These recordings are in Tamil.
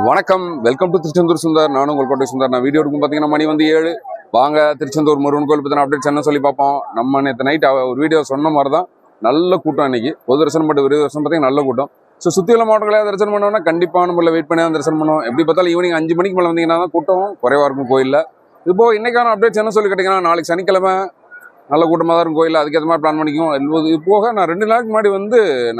வணக்கம், வெல்கம் டு திருச்செந்தூர் சுந்தர். நானும் உங்கள் கோட்டை சுந்தர். நான் வீடியோ இருக்கும் பார்த்தீங்கன்னா மணி வந்து 7. வாங்க திருச்செந்தூர் முருகன் கோயில் பற்றின அப்டேட்ஸ் என்ன சொல்லி பார்ப்போம். நம்ம நேற்று நைட் ஒரு வீடியோ சொன்ன மாதிரி தான் நல்ல கூட்டம் இன்னைக்கு. பொது தரிசனம் பட்டு விருது தரிசனம் பார்த்தீங்கன்னா நல்ல கூட்டம். ஸோ சுற்றியுள்ள மாவட்டங்களே தரிசனம் பண்ணோம்னா கண்டிப்பான முறையில் வெயிட் பண்ணி தான் தரிசனம் பண்ணுவோம். எப்படி பார்த்தாலும் ஈவினிங் 5 மணிக்கு மேலே வந்தீங்கன்னா தான் கூட்டம் குறைவாக இருக்கும் கோயிலில். இப்போ இன்னைக்கான அப்டேட்ஸ் என்ன சொல்லி கேட்டிங்கன்னா, நாளைக்கு சனிக்கிழமை நல்ல கூட்டமாக தான் இருக்கும் கோயில். அதுக்கேற்ற மாதிரி பிளான் பண்ணிக்கும். இது போக நான் 2 நாளைக்கு முன்னாடி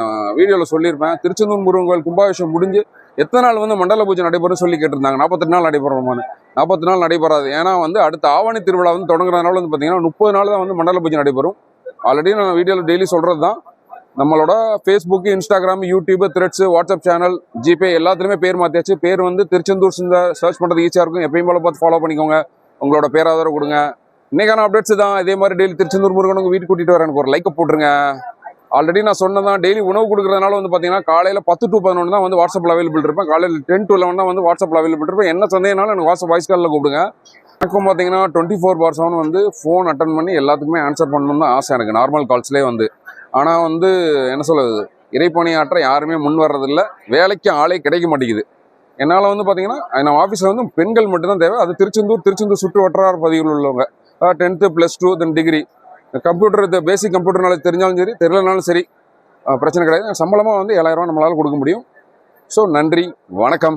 நான் வீடியோவில் சொல்லியிருப்பேன், திருச்செந்தூர் முருகன் கோயில் கும்பாபிஷேகம் முடிஞ்சு எத்தனை நாள் மண்டல பூஜை நடைபெறும் சொல்லி கேட்டிருந்தாங்க. 48 நாள் நடைபெறுமான்னு. 40 நாள் நடைபெறாது. ஏன்னா அடுத்த ஆவணி திருவிழா தொடங்குறதுனால பார்த்தீங்கன்னா 30 நாள் தான் மண்டல பூஜை நடைபெறும். ஆல்ரெடி நான் வீடியோவில் டெய்லி சொல்கிறது தான். நம்மளோட Facebook, Instagram, YouTube, Threads, WhatsApp channel, GPay எல்லாத்துலேயுமே பேர் மாற்றியாச்சு. பேர் திருச்செந்தூர் சுந்தர் சர்ச் பண்ணுறது ஈஸியாக இருக்கும். எப்பயும் போல பார்த்து ஃபாலோ பண்ணிக்கோங்க. உங்களோட பேராதரவு கொடுங்க. இன்னைக்கான அப்டேட்ஸ் தான். இதே மாதிரி டெய்லி திருச்செந்தூர் முருகன் உங்கள் வீட்டுக்கு கூட்டிகிட்டு வரேன். எனக்கு ஒரு லைக்கை போட்டுருங்க. ஆல்ரெடி நான் சொன்னதான், டெய்லி உணவு கொடுக்குறதுனால பார்த்தீங்கன்னா காலையில் 10 to 11 தான் வாட்ஸ்அப்பில் அவைலபிள் இருப்பேன். காலையில் 10 to 11 தான் வாட்ஸ்அப்பில் அவைலபிள் இருப்பேன். என்ன சந்தேகனாலும் எனக்கு வாட்ஸ்அப் வாய்ஸ் காலில் கூப்பிடுங்க. எனக்கும் பார்த்தீங்கன்னா 24/7 ஃபோன் அட்டன் பண்ணி எல்லாத்துக்குமே ஆன்சர் பண்ணணும்னு தான் ஆசை எனக்கு, நார்மல் கால்ஸ்லேயே ஆனால் என்ன சொல்லுது, இறைப்பணியாற்ற யாருமே முன் வர்றதில்லை. வேலைக்கு ஆளே கிடைக்க மாட்டேங்குது. என்னால் பார்த்தீங்கன்னா நம்ம ஆஃபீஸில் பெண்கள் மட்டும்தான் தேவை. அது திருச்செந்தூர் சுற்று வட்டார பகுதியில் உள்ளவங்க, 10th +2 then degree, computer basic computer knowledge தெரிஞ்சாலும் சரி, தெரியலனாலும் சரி, பிரச்சனை கிடையாது. சம்பளமாக 7,000 ரூபா நம்மளால் கொடுக்க முடியும். ஸோ நன்றி, வணக்கம்.